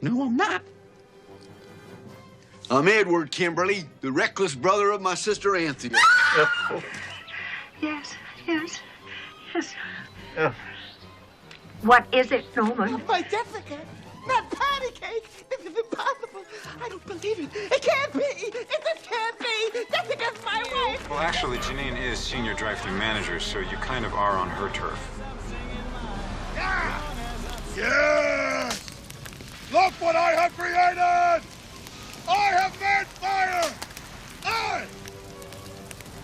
No, I'm not. I'm Edward Kimberly, the reckless brother of my sister Anthea. Yes. What is it, Norman? My Jessica, not patty cake. This is impossible. I don't believe it. It can't be. It just can't be. Jessica's my wife. Well, actually, Janine is senior drive-thru manager, so you kind of are on her turf. Yes! Look what I have created! I have made fire! I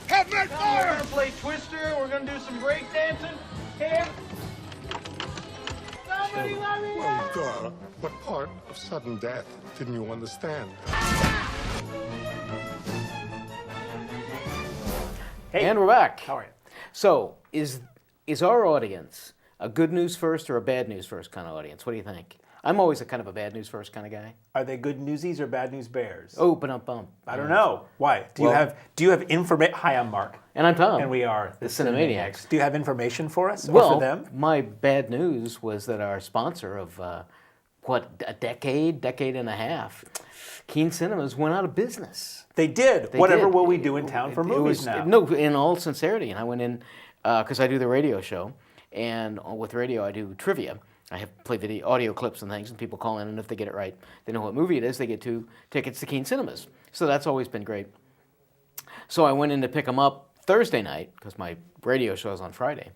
have made fire! We're gonna play Twister. We're gonna do some break dancing. Here. Somebody let me Well, duh. What part of sudden death didn't you understand? Hey. And we're back. How are you? So, is our audience a good news first or a bad news first kind of audience? What do you think? I'm always a kind of a bad news first kind of guy. Are they good newsies or bad news bears? Oh, bump. I don't know. Why? Do you have information? Hi, I'm Mark. And I'm Tom. And we are the Cinemaniacs. Do you have information for us or Well, for them? my bad news was that our sponsor of, a decade and a half, Keen Cinemas, went out of business. They did. Whatever will we do in town for movies now? No, in all sincerity. And I went in, because I do the radio show, and with radio I do trivia. I have play video, audio clips and things, and people call in, and if they get it right, they know what movie it is, they get 2 tickets to Keen Cinemas. So that's always been great. So I went in to pick them up Thursday night, because my radio show is on Friday,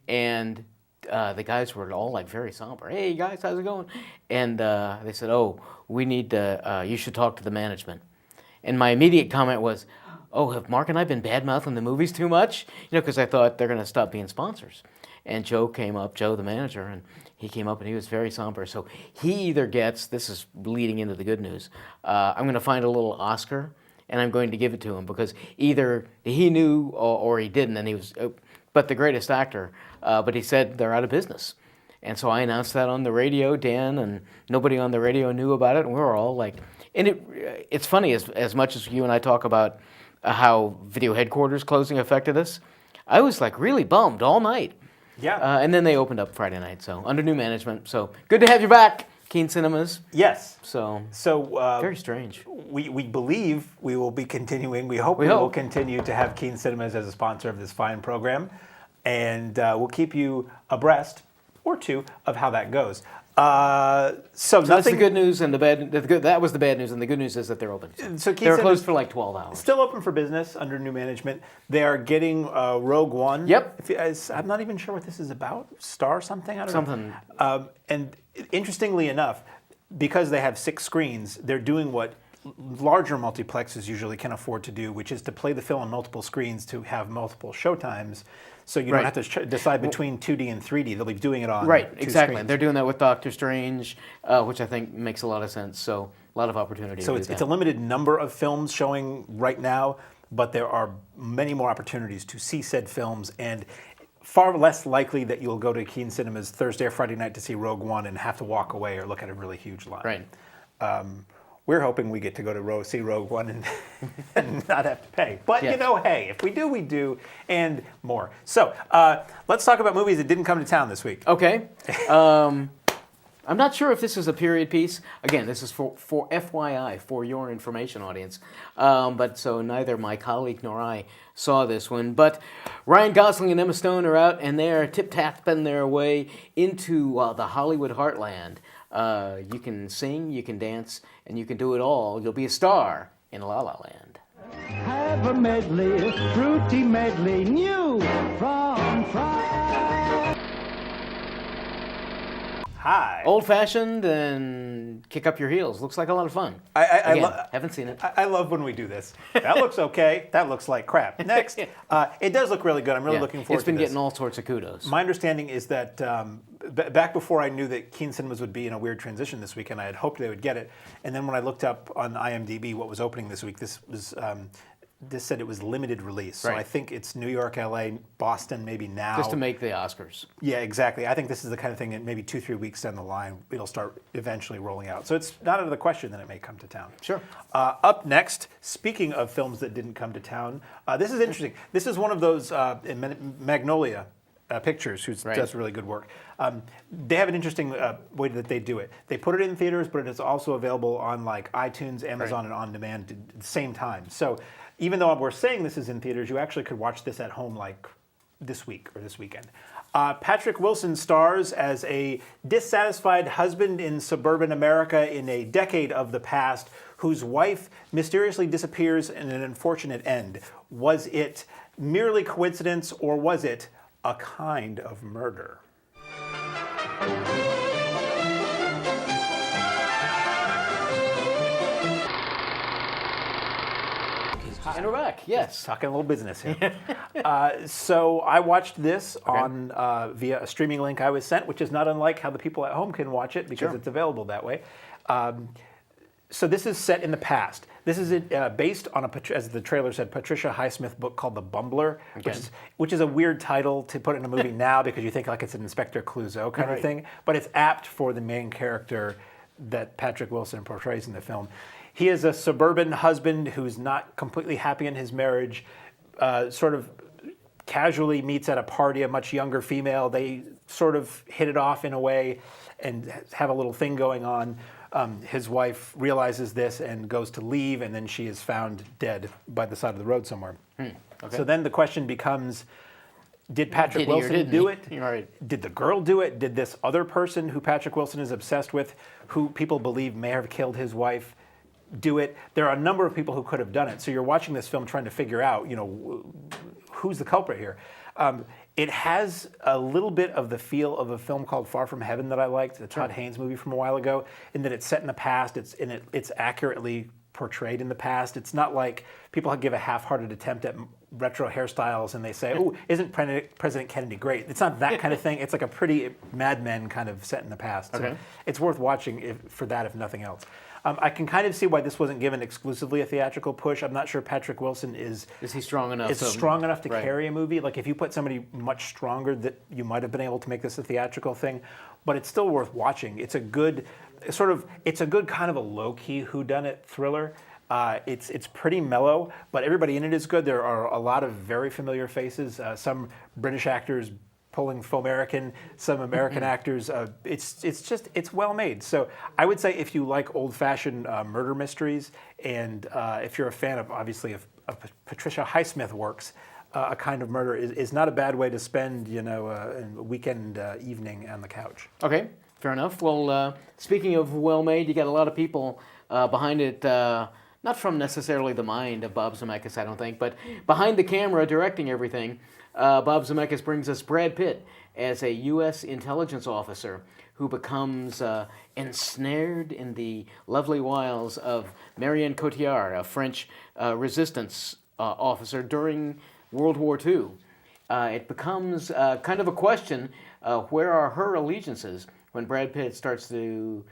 and the guys were all like very somber. Hey guys, how's it going? And they said, oh, we need to, you should talk to the management. And my immediate comment was, oh, have Mark and I been bad-mouthing the movies too much? You know, because I thought they're going to stop being sponsors. And Joe came up, Joe the manager, and he came up and he was very somber. So he either gets, this is leading into the good news, I'm going to find a little Oscar and I'm going to give it to him because either he knew or he didn't, and he was, but the greatest actor, but he said they're out of business. And so I announced that on the radio, Dan, and nobody on the radio knew about it, and we were all like, and it's funny, as much as you and I talk about how video headquarters closing affected us, I was like really bummed all night. Yeah. And then they opened up Friday night, so under new management. So good to have you back, Keen Cinemas. Yes. So very strange. We believe we will be continuing. We hope we will continue to have Keen Cinemas as a sponsor of this fine program, and we'll keep you abreast or two of how that goes. So that's the good news, and the bad. That was the bad news, and the good news is that they're open. So they were closed for like 12 hours. Still open for business under new management. They are getting Rogue One. Yep. I'm not even sure what this is about. Star something? I don't know. And interestingly enough, because they have 6 screens, they're doing what larger multiplexes usually can afford to do, which is to play the film on multiple screens to have multiple showtimes. So you don't have to decide between 2D and 3D. They'll be doing it on 2 exactly. screens. They're doing that with Doctor Strange, which I think makes a lot of sense. So a lot of opportunity. So it's a limited number of films showing right now, but there are many more opportunities to see said films, and far less likely that you'll go to Keen Cinemas Thursday or Friday night to see Rogue One and have to walk away or look at a really huge line. Right. We're hoping we get to go to see Rogue One and not have to pay. But, you know, hey, if we do, we do, and more. So let's talk about movies that didn't come to town this week. Okay. I'm not sure if this is a period piece. Again, this is for FYI, for your information, audience. But so neither my colleague nor I saw this one. But Ryan Gosling and Emma Stone are out, and they are tip-tapping their way into the Hollywood heartland. You can sing, you can dance, and you can do it all. You'll be a star in La La Land. Have a medley, fruity medley, new from France. Hi. Old-fashioned and kick up your heels. Looks like a lot of fun. I haven't seen it. I love when we do this. That looks okay. That looks like crap. Next. It does look really good. I'm really looking forward to this. It's been getting all sorts of kudos. My understanding is that back before I knew that Keen Cinemas would be in a weird transition this weekend, I had hoped they would get it. And then when I looked up on IMDb what was opening this week, this said it was limited release. So I think it's New York, LA, Boston, maybe now. Just to make the Oscars. Yeah, exactly. I think this is the kind of thing that maybe 2-3 weeks down the line, it'll start eventually rolling out. So it's not out of the question that it may come to town. Sure. Up next, speaking of films that didn't come to town, this is interesting. This is one of those, Magnolia, Pictures, who does really good work. They have an interesting way that they do it. They put it in theaters, but it's also available on like iTunes, Amazon, and on demand at the same time. So even though we're saying this is in theaters, you actually could watch this at home like this week or this weekend. Patrick Wilson stars as a dissatisfied husband in suburban America in a decade of the past whose wife mysteriously disappears in an unfortunate end. Was it merely coincidence, or was it a kind of murder? And we're back, yes. Talking a little business here. So I watched this on via a streaming link I was sent, which is not unlike how the people at home can watch it because it's available that way. So this is set in the past. This is based on, as the trailer said, Patricia Highsmith book called The Bumbler, which is a weird title to put in a movie now because you think like it's an Inspector Clouseau kind of thing, but it's apt for the main character that Patrick Wilson portrays in the film. He is a suburban husband who's not completely happy in his marriage, sort of casually meets at a party a much younger female. They sort of hit it off in a way and have a little thing going on. His wife realizes this and goes to leave, and then she is found dead by the side of the road somewhere. So then the question becomes, did Patrick Wilson do it? Right. Did the girl do it? Did this other person who Patrick Wilson is obsessed with, who people believe may have killed his wife, do it? There are a number of people who could have done it. So you're watching this film trying to figure out, who's the culprit here. It has a little bit of the feel of a film called Far From Heaven that I liked, the Todd Haynes movie from a while ago, in that it's set in the past. It's accurately portrayed in the past. It's not like people give a half-hearted attempt at retro hairstyles and they say, "Oh, isn't President Kennedy great?" It's not that kind of thing. It's like a pretty Mad Men kind of set in the past. So it's worth watching for that, if nothing else. I can kind of see why this wasn't given exclusively a theatrical push. I'm not sure Patrick Wilson is he strong enough? Strong enough to carry a movie. Like if you put somebody much stronger, that you might have been able to make this a theatrical thing. But it's still worth watching. It's a good kind of a low-key whodunit thriller. It's pretty mellow, but everybody in it is good. There are a lot of very familiar faces. Some British actors pulling faux-American, some American actors. It's well made. So I would say if you like old-fashioned murder mysteries, and if you're a fan of, obviously, of Patricia Highsmith works, A Kind of Murder is not a bad way to spend, a weekend evening on the couch. Okay, fair enough. Well, speaking of well-made, you got a lot of people behind it, not from necessarily the mind of Bob Zemeckis, I don't think, but behind the camera directing everything. Bob Zemeckis brings us Brad Pitt as a U.S. intelligence officer who becomes ensnared in the lovely wiles of Marion Cotillard, a French resistance officer during World War II. It becomes kind of a question, where are her allegiances when Brad Pitt starts to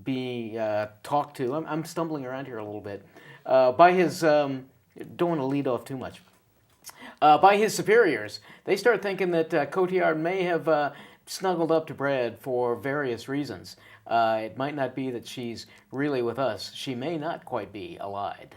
be talked to? I'm stumbling around here a little bit. By his, don't want to lead off too much. By his superiors, they start thinking that Cotillard may have snuggled up to Brad for various reasons. It might not be that she's really with us. She may not quite be allied.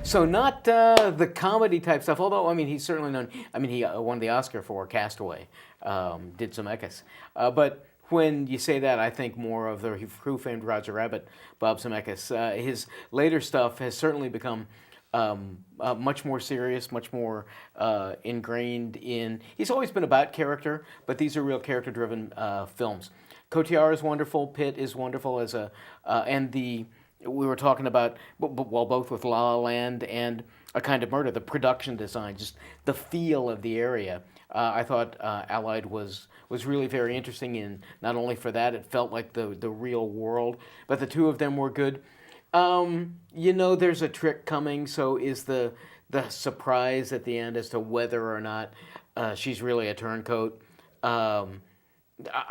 So not the comedy type stuff, although, he's certainly known. He won the Oscar for Castaway, did Zemeckis. But when you say that, I think more of the Who Framed Roger Rabbit, Bob Zemeckis. His later stuff has certainly become much more serious, much more ingrained in... He's always been about character, but these are real character-driven films. Cotillard is wonderful, Pitt is wonderful as a... We were talking about, both with La La Land and A Kind of Murder, the production design, just the feel of the area. I thought Allied was really very interesting, in not only for that, it felt like the real world, but the two of them were good. There's a trick coming, so is the surprise at the end as to whether or not she's really a turncoat. I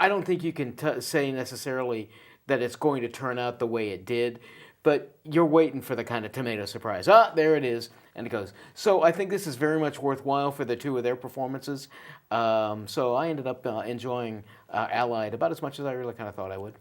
don't think you can say necessarily that it's going to turn out the way it did, but you're waiting for the kind of tomato surprise. There it is, and it goes. So I think this is very much worthwhile for the two of their performances. So I ended up enjoying Allied about as much as I really kind of thought I would.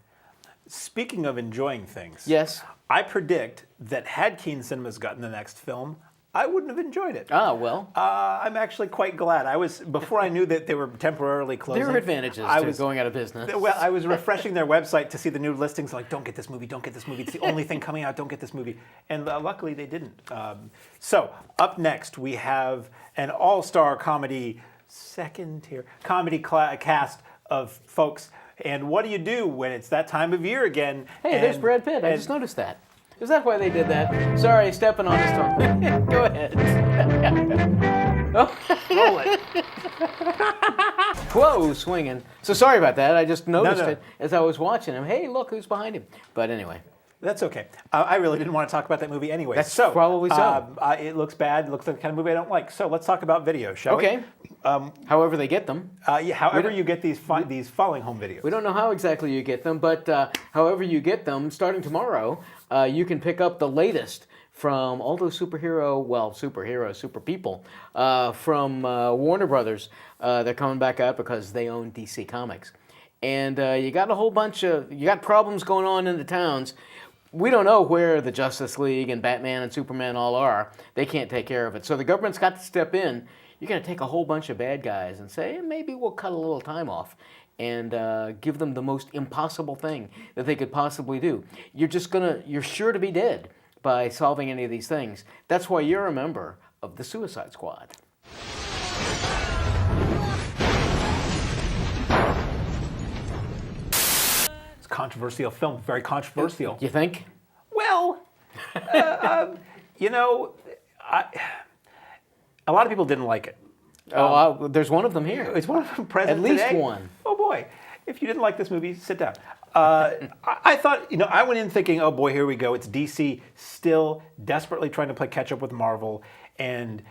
Speaking of enjoying things, Yes. I predict that had Keen Cinemas gotten the next film, I wouldn't have enjoyed it. Ah, well. I'm actually quite glad. Before I knew that they were temporarily closing. There are advantages to going out of business. Well, I was refreshing their website to see the new listings. Like, don't get this movie, don't get this movie. It's the only thing coming out. Don't get this movie. And luckily, they didn't. So up next, we have an all-star comedy, second-tier comedy cast of folks. And what do you do when it's that time of year again? Hey, there's Brad Pitt. I just noticed that. Is that why they did that? Sorry, stepping on his tongue. Go ahead. Roll it. Whoa, swinging. So sorry about that. I just noticed No. it as I was watching him. Hey, look who's behind him. But anyway. That's okay. I really didn't want to talk about that movie anyway. That's probably so. It looks bad. It looks like the kind of movie I don't like. So let's talk about video, shall we? Okay. However they get them. However you get these following home videos. We don't know how exactly you get them, but however you get them, starting tomorrow, you can pick up the latest from all those super people from Warner Brothers. They're coming back out because they own DC Comics. And you got a whole bunch of, you got problems going on in the towns. We don't know where the Justice League and Batman and Superman all are. They can't take care of it. So the government's got to step in. You're going to take a whole bunch of bad guys and say, maybe we'll cut a little time off and give them the most impossible thing that they could possibly do. You're sure to be dead by solving any of these things. That's why you're a member of the Suicide Squad. It's a controversial film, very controversial. You think? Well, you know, a lot of people didn't like it. There's one of them here. It's one of them present At least today. one. Oh boy, if you didn't like this movie, sit down. I thought, I went in thinking, oh boy, here we go. It's DC still desperately trying to play catch up with Marvel, and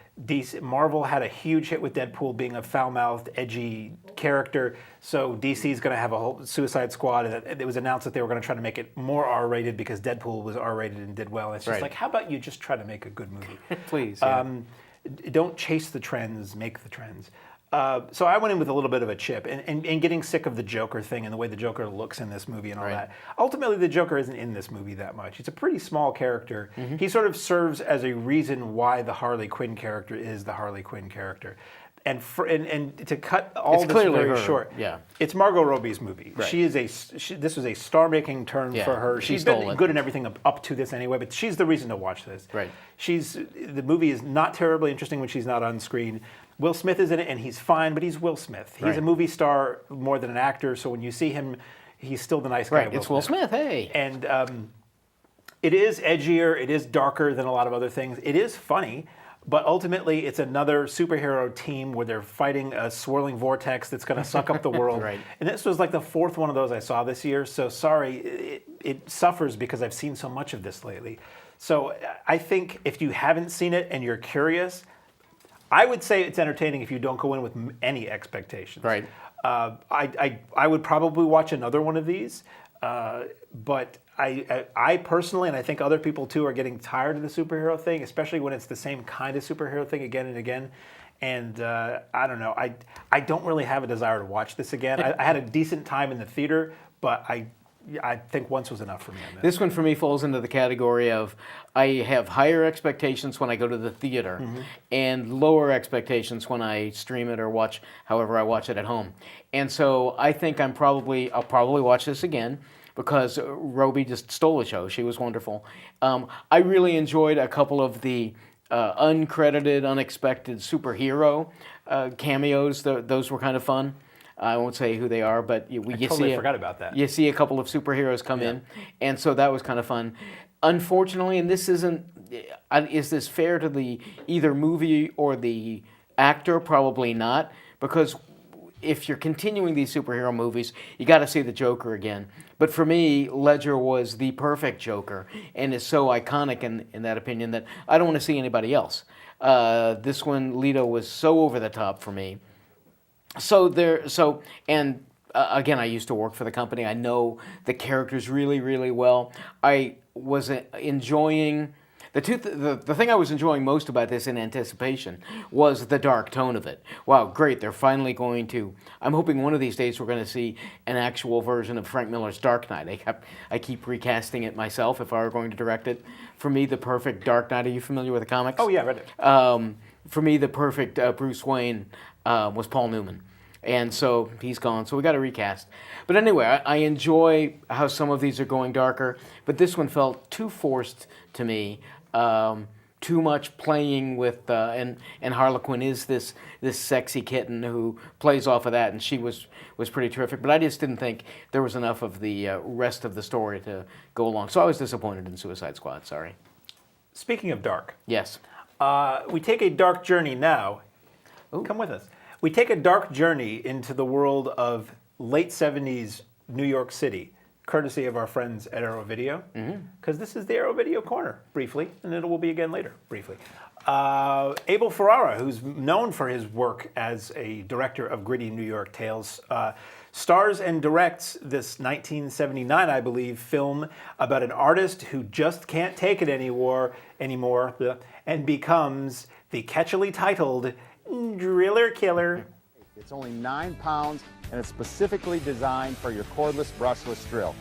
Marvel had a huge hit with Deadpool being a foul-mouthed, edgy character. So DC's going to have a whole Suicide Squad, and it was announced that they were going to try to make it more R-rated because Deadpool was R-rated and did well. And it's just like, how about you just try to make a good movie? Please. Yeah. Don't chase the trends, make the trends. So I went in with a little bit of a chip and getting sick of the Joker thing and the way the Joker looks in this movie and all that. Ultimately, the Joker isn't in this movie that much. He's a pretty small character. Mm-hmm. He sort of serves as a reason why the Harley Quinn character is the Harley Quinn character. And to cut all this very short, it's Margot Robbie's movie. Right. This was a star-making turn for her. She's been good in everything up to this anyway, but she's the reason to watch this. Right. The movie is not terribly interesting when she's not on screen. Will Smith is in it, and he's fine, but he's Will Smith. He's a movie star more than an actor, so when you see him, he's still the nice guy. Right, it's Will Smith, hey. And it is edgier, it is darker than a lot of other things. It is funny, but ultimately it's another superhero team where they're fighting a swirling vortex that's going to suck up the world. Right. And this was like the fourth one of those I saw this year, so sorry, it suffers because I've seen so much of this lately. So I think if you haven't seen it and you're curious, I would say it's entertaining if you don't go in with any expectations. Right. I would probably watch another one of these, but I personally, and I think other people too, are getting tired of the superhero thing, especially when it's the same kind of superhero thing again and again. And I don't know. I don't really have a desire to watch this again. I had a decent time in the theater, but I think once was enough for me on this. This one for me falls into the category of I have higher expectations when I go to the theater and lower expectations when I stream it or watch however I watch it at home. And so I think I'll probably watch this again because Robbie just stole the show. She was wonderful. I really enjoyed a couple of the uncredited, unexpected superhero cameos. Those were kind of fun. I won't say who they are, but you totally forgot about that. You see a couple of superheroes come in, and so that was kind of fun. Unfortunately, and this isn't, is this fair to the either movie or the actor? Probably not, because if you're continuing these superhero movies, you got to see the Joker again. But for me, Ledger was the perfect Joker, and is so iconic in that opinion that I don't want to see anybody else. This one, Leto, was so over the top for me. Again, I used to work for the company. I know the characters really, really well. I was enjoying The thing I was enjoying most about this in anticipation was the dark tone of it. Wow, great! They're finally going to. I'm hoping one of these days we're going to see an actual version of Frank Miller's Dark Knight. I keep recasting it myself if I were going to direct it. For me, the perfect Dark Knight. Are you familiar with the comics? Oh yeah, read it. For me, the perfect Bruce Wayne was Paul Newman. And so he's gone, so we got to recast. But anyway, I enjoy how some of these are going darker, but this one felt too forced to me. Too much playing with, and Harlequin is this sexy kitten who plays off of that, and she was pretty terrific. But I just didn't think there was enough of the rest of the story to go along. So I was disappointed in Suicide Squad. Sorry. Speaking of dark, Yes. we take a dark journey now. Ooh. Come with us. We take a dark journey into the world of late 70s New York City, courtesy of our friends at Arrow Video, because this is the Arrow Video Corner, briefly, and it will be again later, briefly. Abel Ferrara, who's known for his work as a director of gritty New York tales, stars and directs this 1979, I believe, film about an artist who just can't take it anymore, and becomes the catchily titled Driller Killer. It's only 9 pounds, and it's specifically designed for your cordless, brushless drill.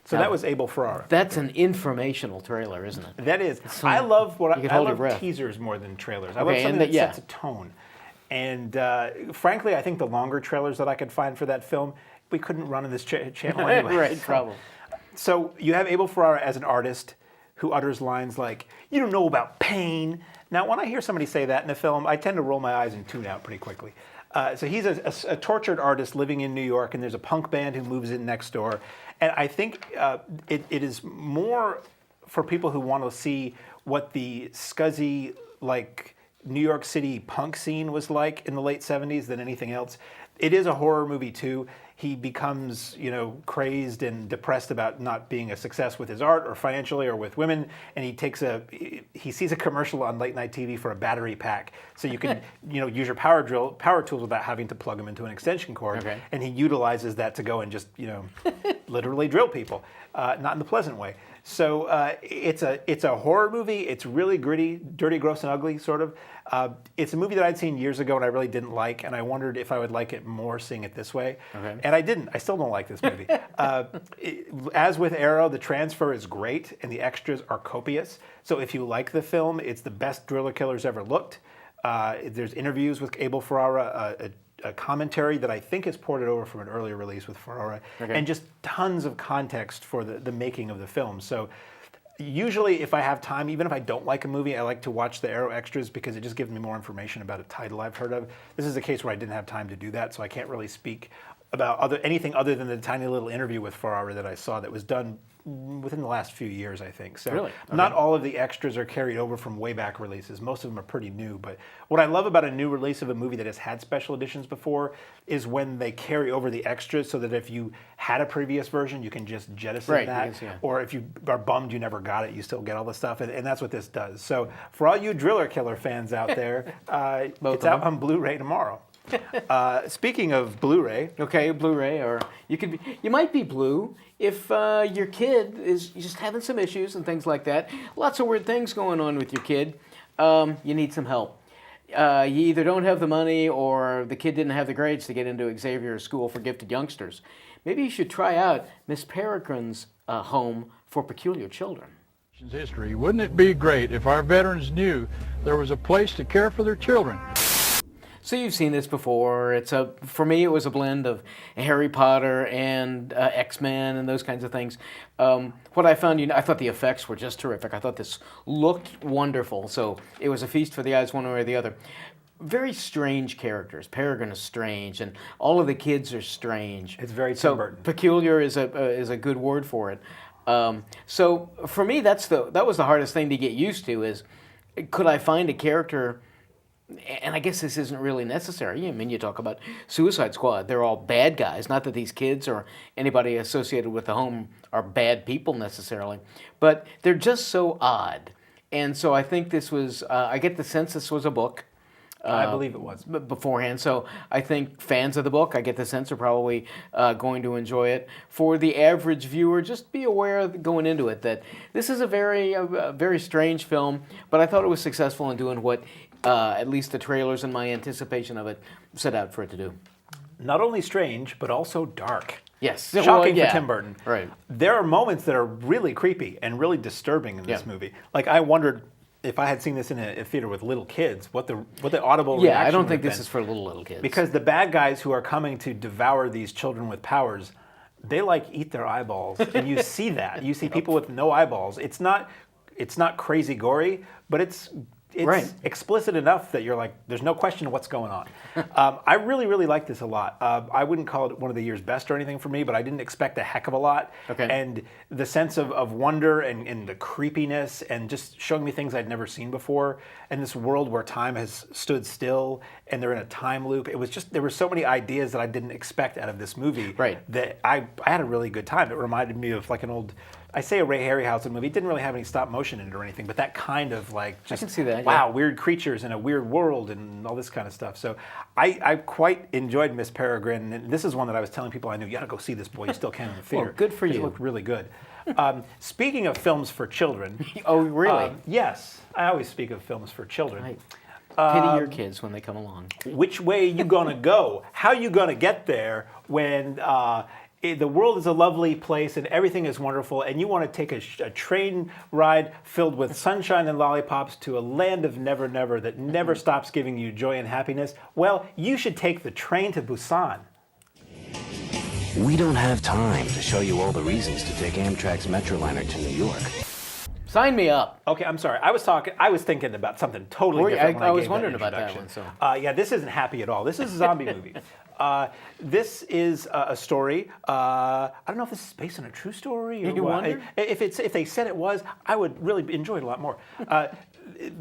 So that was Abel Ferrara. That's an informational trailer, isn't it? That is. I love I love teasers more than trailers. I Okay, love something and that sets a tone. And frankly, I think the longer trailers that I could find for that film, we couldn't run in this channel anyway. Right, probably. So you have Abel Ferrara as an artist who utters lines like, "You don't know about pain." Now, when I hear somebody say that in a film, I tend to roll my eyes and tune out pretty quickly. So he's a tortured artist living in New York, and there's a punk band who moves in next door. And I think it is more for people who want to see what the scuzzy, like, New York City punk scene was like in the late 70s than anything else. It is a horror movie, too. He becomes, crazed and depressed about not being a success with his art or financially or with women, and he sees a commercial on late night TV for a battery pack, so you can, use your power tools without having to plug them into an extension cord. Okay. And he utilizes that to go and just, literally drill people, not in the pleasant way. So it's a horror movie. It's really gritty, dirty, gross, and ugly, sort of. It's a movie that I'd seen years ago and I really didn't like, and I wondered if I would like it more seeing it this way. Okay. And I didn't. I still don't like this movie. As with Arrow, the transfer is great and the extras are copious. So if you like the film, it's the best Driller Killer's ever looked. There's interviews with Abel Ferrara, a commentary that I think is ported over from an earlier release with Ferrara, and just tons of context for the making of the film. So usually if I have time, even if I don't like a movie, I like to watch the Arrow extras because it just gives me more information about a title I've heard of. This is a case where I didn't have time to do that, so I can't really speak about anything other than the tiny little interview with Ferrara that I saw that was done within the last few years, I think. So really? Not all of the extras are carried over from way back releases. Most of them are pretty new. But what I love about a new release of a movie that has had special editions before is when they carry over the extras so that if you had a previous version, you can just jettison that. Yes, yeah. Or if you are bummed you never got it, you still get all the stuff. And that's what this does. So for all you Driller Killer fans out there, it's out on Blu-ray tomorrow. Speaking of Blu-ray, Okay, Blu-ray, or you might be blue if your kid is just having some issues and things like that. Lots of weird things going on with your kid. You need some help. You either don't have the money or the kid didn't have the grades to get into Xavier's School for Gifted Youngsters. Maybe you should try out Miss Peregrine's Home for Peculiar Children. History. Wouldn't it be great if our veterans knew there was a place to care for their children? So you've seen this before. For me, it was a blend of Harry Potter and X-Men and those kinds of things. What I found, I thought the effects were just terrific. I thought this looked wonderful. So it was a feast for the eyes one way or the other. Very strange characters. Peregrine is strange, and all of the kids are strange. It's very Tim Burton. Peculiar is a good word for it. So for me, that was the hardest thing to get used to. Is could I find a character? And I guess this isn't really necessary. I mean, you talk about Suicide Squad. They're all bad guys. Not that these kids or anybody associated with the home are bad people necessarily, but they're just so odd. And so I think this was, I get the sense this was a book. I believe it was. Beforehand. So I think fans of the book, I get the sense, are probably going to enjoy it. For the average viewer, just be aware going into it that this is a very strange film, but I thought it was successful in doing what at least the trailers and my anticipation of it set out for it to do. Not only strange, but also dark. Yes. Shocking for Tim Burton. Right. There are moments that are really creepy and really disturbing in this movie. Like, I wondered if I had seen this in a theater with little kids, what the audible reaction I don't think would have this is for little kids. Because the bad guys who are coming to devour these children with powers, they like eat their eyeballs, and you see that. You see people with no eyeballs. It's not crazy gory, but it's explicit enough that you're like, there's no question what's going on. I really like this a lot. I wouldn't call it one of the year's best or anything for me, but I didn't expect a heck of a lot. Okay. And the sense of wonder and the creepiness and just showing me things I'd never seen before, and this world where time has stood still and they're in a time loop. It was just, there were so many ideas that I didn't expect out of this movie that I had a really good time. It reminded me of like an old, I say a Ray Harryhausen movie. It didn't really have any stop motion in it or anything, but that kind of like just, I can see that, wow, weird creatures in a weird world and all this kind of stuff. So I quite enjoyed Miss Peregrine, and this is one that I was telling people I knew, you gotta go see this, boy, you still can in the theater. Well, good for you. It looked really good. Speaking of films for children. Oh, really? Yes, I always speak of films for children. Pity your kids when they come along. Which way you gonna go? How you gonna get there when the world is a lovely place and everything is wonderful, and you want to take a train ride filled with sunshine and lollipops to a land of never never that never stops giving you joy and happiness? Well, you should take the train to Busan. We don't have time to show you all the reasons to take Amtrak's Metroliner to New York. Sign me up. Okay, I'm sorry. I was thinking about something totally different. When I was gave wondering that about that introduction. one. So. Yeah, this isn't happy at all. This is a zombie movie. This is a story. I don't know if this is based on a true story or You what. wonder? If they said it was, I would really enjoy it a lot more.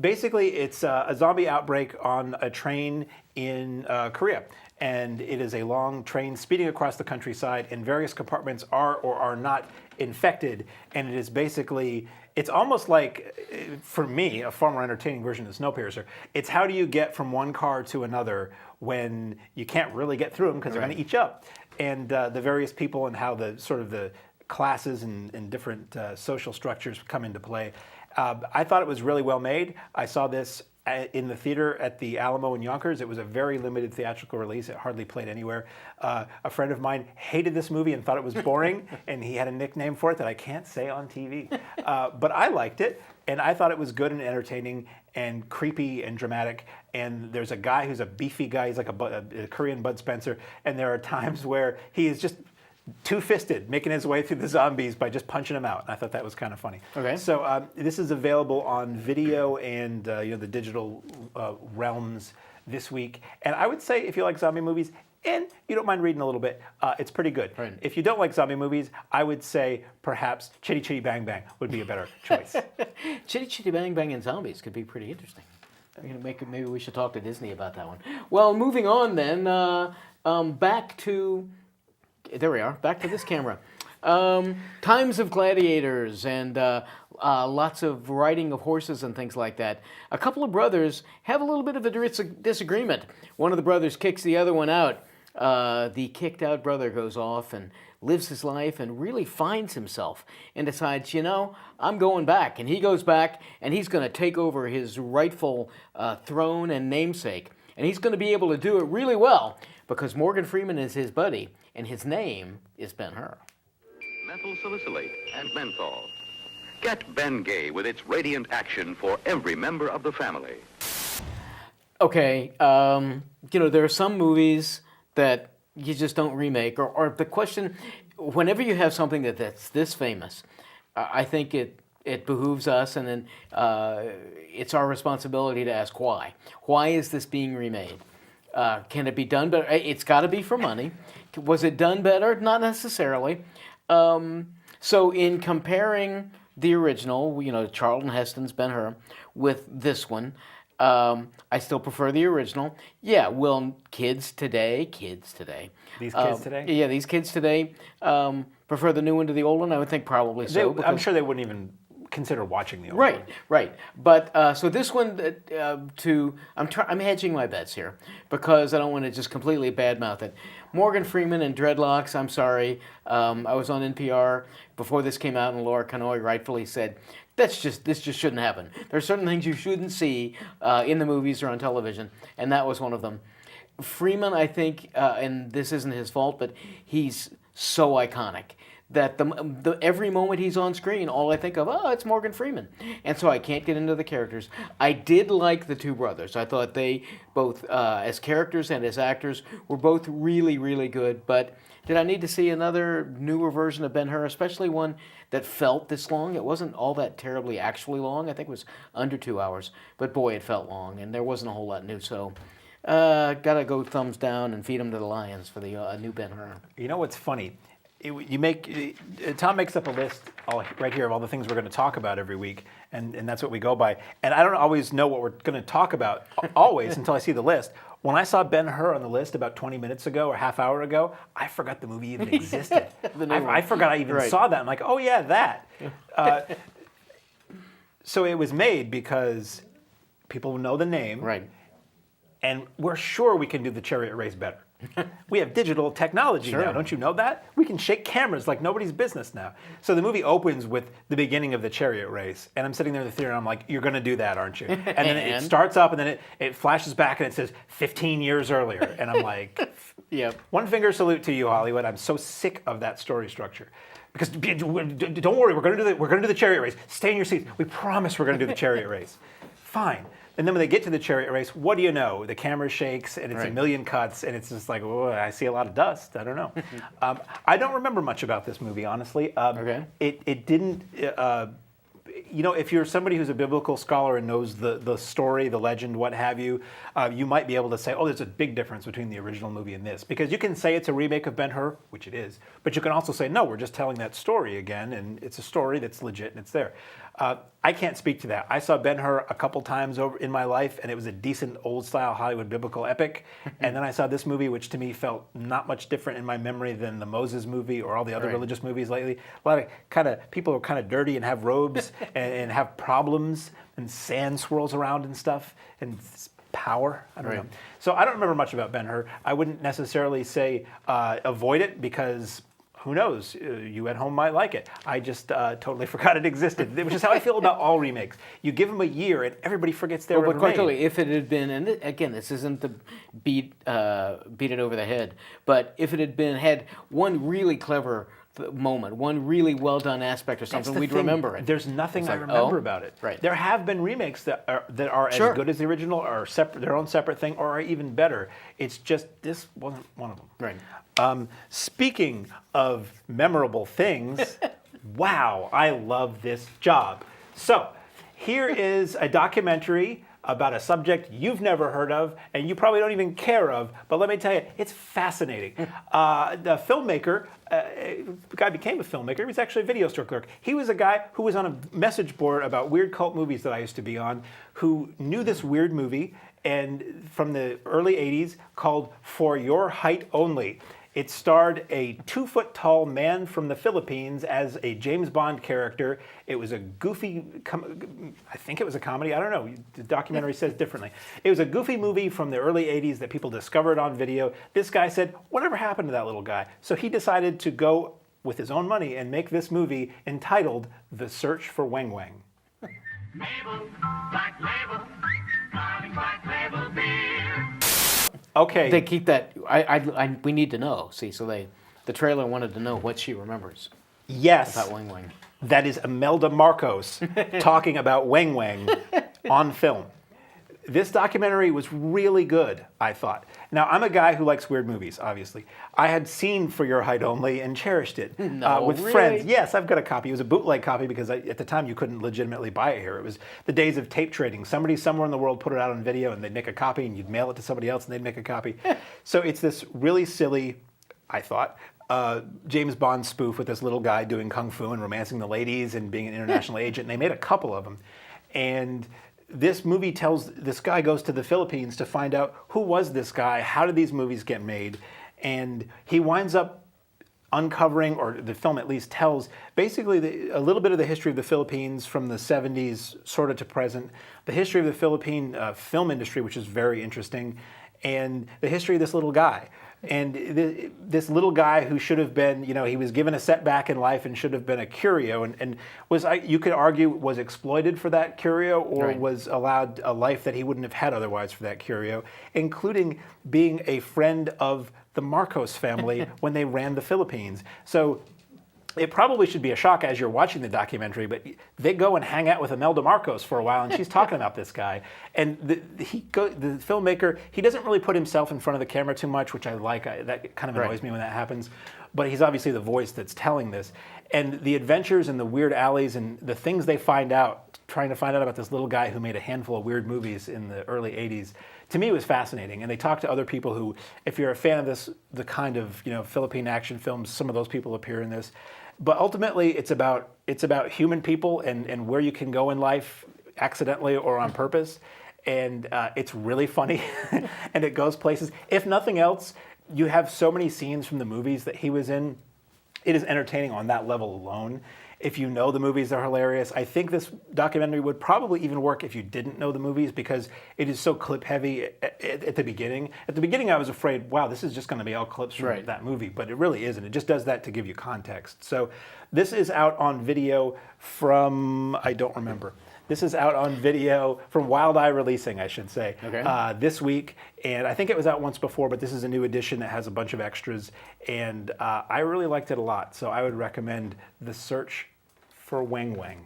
Basically, it's a zombie outbreak on a train in Korea. And it is a long train speeding across the countryside, and various compartments are or are not infected. And it is basically, it's almost like, for me, a far more entertaining version of Snowpiercer. It's how do you get from one car to another when you can't really get through them because they're going to eat you up. And the various people and how the sort of the classes and different social structures come into play. I thought it was really well made. I saw this in the theater at the Alamo in Yonkers. It was a very limited theatrical release. It hardly played anywhere. A friend of mine hated this movie and thought it was boring, and he had a nickname for it that I can't say on TV. But I liked it, and I thought it was good and entertaining and creepy and dramatic. And there's a guy who's a beefy guy. He's like a Korean Bud Spencer, and there are times where he is just two-fisted, making his way through the zombies by just punching them out. And I thought that was kind of funny. Okay. So this is available on video and the digital realms this week. And I would say if you like zombie movies and you don't mind reading a little bit, it's pretty good. Right. If you don't like zombie movies, I would say perhaps Chitty Chitty Bang Bang would be a better choice. Chitty Chitty Bang Bang and zombies could be pretty interesting. Maybe we should talk to Disney about that one. Well, moving on then, back to... There we are, back to this camera. Times of Gladiators and lots of riding of horses and things like that. A couple of brothers have a little bit of a disagreement. One of the brothers kicks the other one out. The kicked out brother goes off and lives his life and really finds himself and decides, I'm going back. And he goes back and he's going to take over his rightful throne and namesake. And he's going to be able to do it really well because Morgan Freeman is his buddy and his name is Ben-HUR. Methyl salicylate and menthol. Get Ben-Gay with its radiant action for every member of the family. Okay, there are some movies that you just don't remake, or the question, whenever you have something that's this famous, I think it behooves us, and then it's our responsibility to ask why. Why is this being remade? Can it be done better? It's got to be for money. Was it done better? Not necessarily. So in comparing the original, Charlton Heston's Ben-HUR, with this one, I still prefer the original. Yeah, will kids today? These kids today? Yeah, these kids today prefer the new one to the old one? I would think probably so. I'm sure they wouldn't even consider watching the old Right, one. right. But so this one, I'm hedging my bets here because I don't want to just completely badmouth it. Morgan Freeman and dreadlocks. I'm sorry. I was on NPR before this came out, and Laura Kanoy rightfully said, this just shouldn't happen. There are certain things you shouldn't see in the movies or on television, and that was one of them. Freeman, I think, and this isn't his fault, but he's so iconic that every moment he's on screen, all I think of, oh, it's Morgan Freeman. And so I can't get into the characters. I did like the two brothers. I thought they both, as characters and as actors, were both really, really good. But did I need to see another newer version of Ben-Hur, especially one that felt this long? It wasn't all that terribly actually long. I think it was under 2 hours. But boy, it felt long, and there wasn't a whole lot new. So gotta go thumbs down and feed them to the lions for the new Ben-Hur. You know what's funny? Tom makes up a list right here of all the things we're going to talk about every week, and that's what we go by. And I don't always know what we're going to talk about always until I see the list. When I saw Ben-Hur on the list about 20 minutes ago or half hour ago, I forgot the movie even existed. I forgot I even saw that. I'm like, oh yeah, that. So it was made because people know the name, right? And we're sure we can do the chariot race better. We have digital technology now, don't you know that? We can shake cameras like nobody's business now. So the movie opens with the beginning of the chariot race, and I'm sitting there in the theater and I'm like, you're going to do that, aren't you? And then it starts up, and then it flashes back and it says 15 years earlier, and I'm like, yep. One finger salute to you, Hollywood. I'm so sick of that story structure. Because don't worry, we're going to do the chariot race. Stay in your seats. We promise we're going to do the chariot race. Fine. And then when they get to the chariot race, what do you know? The camera shakes, and it's a million cuts, and it's just like, oh, I see a lot of dust. I don't know. I don't remember much about this movie, honestly. It didn't. You know, if you're somebody who's a biblical scholar and knows the story, the legend, what have you, you might be able to say, oh, there's a big difference between the original movie and this. Because you can say it's a remake of Ben-Hur, which it is, but you can also say, no, we're just telling that story again, and it's a story that's legit and it's there. I can't speak to that. I saw Ben-Hur a couple times over in my life, and it was a decent old-style Hollywood biblical epic. And then I saw this movie, which to me felt not much different in my memory than the Moses movie or all the other religious movies lately. A lot of people are kind of dirty and have robes and have problems, and sand swirls around and stuff, and power. I don't know. So I don't remember much about Ben-Hur. I wouldn't necessarily say avoid it, because who knows? You at home might like it. I just totally forgot it existed, which is how I feel about all remakes. You give them a year and everybody forgets they were ever made. Totally. If it had been, and again, this isn't to beat it over the head, but if it had one really clever moment, one really well done aspect or something, we'd remember it. There's nothing I remember about it. Right. There have been remakes that are as good as the original, or their own separate thing, or are even better. It's just this wasn't one of them. Right. Speaking of memorable things, wow, I love this job. So here is a documentary about a subject you've never heard of and you probably don't even care of, but let me tell you, it's fascinating. The filmmaker, the guy became a filmmaker. He was actually a video store clerk. He was a guy who was on a message board about weird cult movies that I used to be on, who knew this weird movie and from the early 80s called For Your Height Only. It starred a 2-foot-tall man from the Philippines as a James Bond character. It was a goofy, I think it was a comedy, I don't know, the documentary says differently. It was a goofy movie from the early 80s that people discovered on video. This guy said, whatever happened to that little guy? So he decided to go with his own money and make this movie entitled The Search for Weng Weng. Mabel, Black Label, darling Black Label beer. Okay. They keep that. We need to know. See, so the trailer wanted to know what she remembers. Yes. About Weng Weng. That is Imelda Marcos talking about Weng Weng on film. This documentary was really good, I thought. Now, I'm a guy who likes weird movies, obviously. I had seen For Your Height Only and cherished it with friends. Yes, I've got a copy. It was a bootleg copy because at the time you couldn't legitimately buy it here. It was the days of tape trading. Somebody somewhere in the world put it out on video and they'd make a copy and you'd mail it to somebody else and they'd make a copy. So it's this really silly, I thought, James Bond spoof with this little guy doing kung fu and romancing the ladies and being an international agent. And they made a couple of them. And this movie tells, this guy goes to the Philippines to find out who was this guy, how did these movies get made, and he winds up uncovering, or the film at least tells, basically a little bit of the history of the Philippines from the 70s sort of to present, the history of the Philippine film industry, which is very interesting, and the history of this little guy. And this little guy who should have been, he was given a setback in life and should have been a curio, and you could argue, was exploited for that curio, or was allowed a life that he wouldn't have had otherwise for that curio, including being a friend of the Marcos family when they ran the Philippines. So it probably should be a shock as you're watching the documentary, but they go and hang out with Imelda Marcos for a while, and she's talking about this guy. And the filmmaker, he doesn't really put himself in front of the camera too much, which I like. That kind of annoys me when that happens. But he's obviously the voice that's telling this. And the adventures and the weird alleys and the things they find out, trying to find out about this little guy who made a handful of weird movies in the early 80s, to me was fascinating. And they talk to other people who, if you're a fan of the kind of Philippine action films, some of those people appear in this. But ultimately, it's about human people and where you can go in life accidentally or on purpose. And it's really funny, and it goes places. If nothing else, you have so many scenes from the movies that he was in. It is entertaining on that level alone. If you know the movies, they're hilarious. I think this documentary would probably even work if you didn't know the movies, because it is so clip heavy at the beginning. At the beginning, I was afraid, wow, this is just going to be all clips from that movie, but it really isn't. It just does that to give you context. So this is out on video from, I don't remember. This is out on video from Wild Eye Releasing, I should say, this week. And I think it was out once before, but this is a new edition that has a bunch of extras. And I really liked it a lot. So I would recommend The Search for Weng Weng.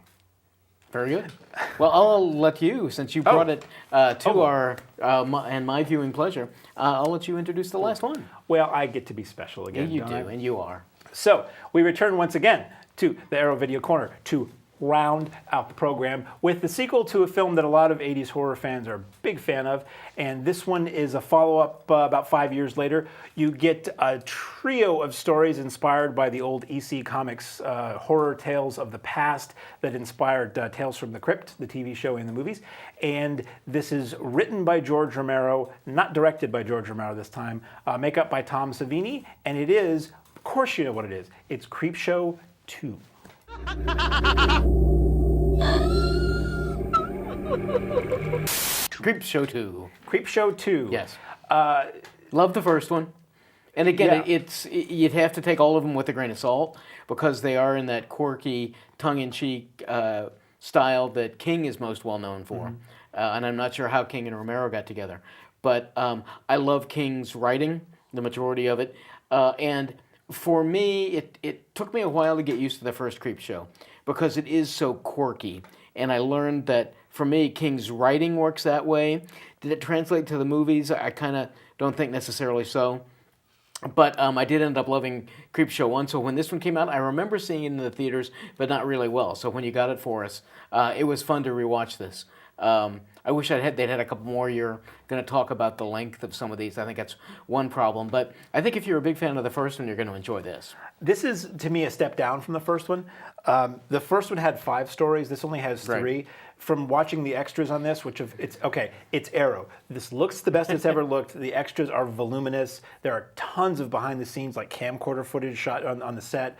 Very good. Well, I'll let you, since you brought it to our and my viewing pleasure, I'll let you introduce the last one. Well, I get to be special again, You do, and you are. So we return once again to the Arrow Video Corner to round out the program with the sequel to a film that a lot of 80s horror fans are a big fan of, and this one is a follow-up about 5 years later. You get a trio of stories inspired by the old EC Comics horror tales of the past that inspired Tales from the Crypt, the TV show and the movies, and this is written by George Romero, not directed by George Romero this time, makeup by Tom Savini, and it is, of course you know what it is, it's Creepshow 2. Creepshow 2. Creepshow 2. Yes. Love the first one. And again, you'd have to take all of them with a grain of salt, because they are in that quirky, tongue-in-cheek style that King is most well known for. And I'm not sure how King and Romero got together. But I love King's writing, the majority of it. And for me, it took me a while to get used to the first Creepshow, because it is so quirky. And I learned that, for me, King's writing works that way. Did it translate to the movies? I kind of don't think necessarily so. But I did end up loving Creepshow 1, so when this one came out, I remember seeing it in the theaters, but not really well. So when you got it for us, it was fun to rewatch this. I wish they'd had a couple more. You're going to talk about the length of some of these. I think that's one problem. But I think if you're a big fan of the first one, you're going to enjoy this. This is, to me, a step down from the first one. The first one had 5 stories. This only has 3. From watching the extras on this, it's Arrow. This looks the best it's ever looked. The extras are voluminous. There are tons of behind the scenes, like camcorder footage shot on the set,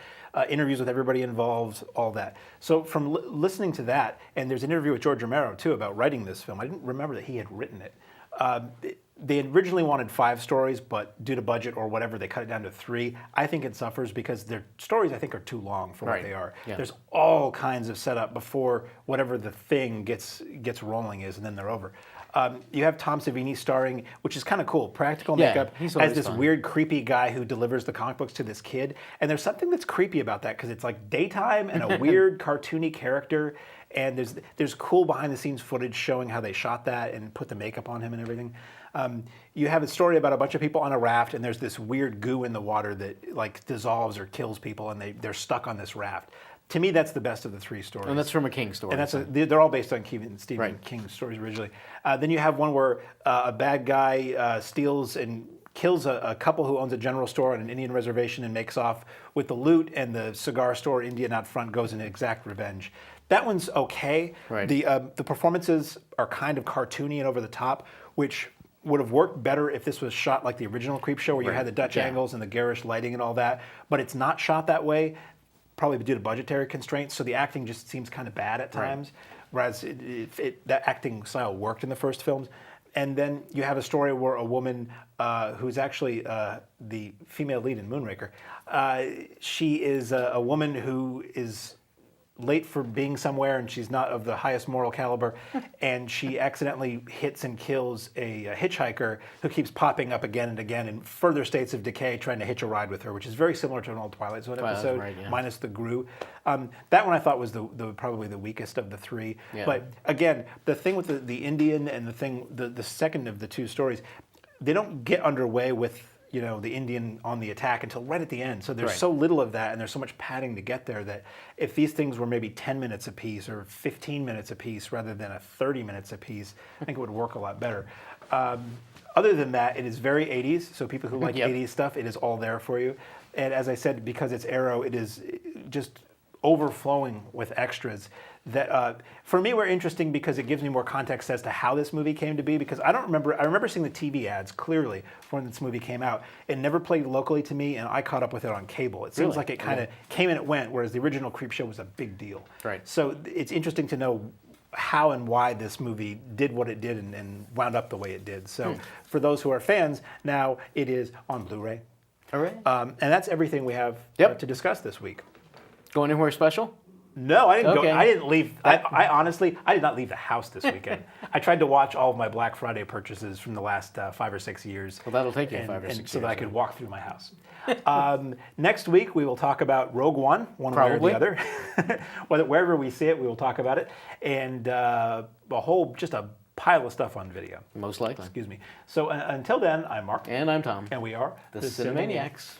interviews with everybody involved, all that. So from listening to that, and there's an interview with George Romero too about writing this film. I didn't remember that he had written it. They originally wanted 5 stories, but due to budget or whatever, they cut it down to 3. I think it suffers because their stories, I think, are too long for what they are. Yeah. There's all kinds of setup before whatever the thing gets rolling is, and then they're over. You have Tom Savini starring, which is kind of cool, practical makeup, as this weird, creepy guy who delivers the comic books to this kid. And there's something that's creepy about that, because it's like daytime and a weird, cartoony character. And there's cool behind-the-scenes footage showing how they shot that and put the makeup on him and everything. You have a story about a bunch of people on a raft, and there's this weird goo in the water that like dissolves or kills people, and they're stuck on this raft. To me, that's the best of the 3 stories. And that's from a King story. And they're all based on Stephen King's stories originally. Then you have one where a bad guy steals and kills a couple who owns a general store on an Indian reservation and makes off with the loot, and the cigar store Indian out front goes in exact revenge. That one's okay. The performances are kind of cartoony and over the top, which would have worked better if this was shot like the original Creepshow, where you had the Dutch angles and the garish lighting and all that. But it's not shot that way, probably due to budgetary constraints. So the acting just seems kind of bad at times, whereas that acting style worked in the first films. And then you have a story where a woman who's actually the female lead in Moonraker, she is a woman who is late for being somewhere, and she's not of the highest moral caliber, and she accidentally hits and kills a hitchhiker who keeps popping up again and again in further states of decay, trying to hitch a ride with her, which is very similar to an old Twilight Zone episode, minus the Gru. That one I thought was probably the weakest of the three. Yeah. But again, the thing with the Indian and the second of the two stories, they don't get underway with the Indian on the attack until right at the end. So there's so little of that, and there's so much padding to get there, that if these things were maybe 10 minutes apiece or 15 minutes apiece rather than a 30 minutes apiece, I think it would work a lot better. Other than that, it is very 80s, so people who like 80s stuff, it is all there for you. And as I said, because it's Arrow, it is just overflowing with extras that for me were interesting because it gives me more context as to how this movie came to be, because I remember seeing the TV ads clearly when this movie came out. It never played locally to me, and I caught up with it on cable. It seems like it kind of came and it went, whereas the original Creepshow was a big deal. Right. So it's interesting to know how and why this movie did what it did and wound up the way it did. So for those who are fans, now it is on Blu-ray. Hooray. And that's everything we have to discuss this week. Going anywhere special? No, I didn't go. I didn't leave. I honestly, I did not leave the house this weekend. I tried to watch all of my Black Friday purchases from the last 5 or 6 years. Well, that'll take you 5 or 6 years. So that I could walk through my house. Next week, we will talk about Rogue One, one way or the other. Wherever we see it, we will talk about it. And just a pile of stuff on video. Most likely. Excuse me. So until then, I'm Mark. And I'm Tom. And we are the Cinemaniacs.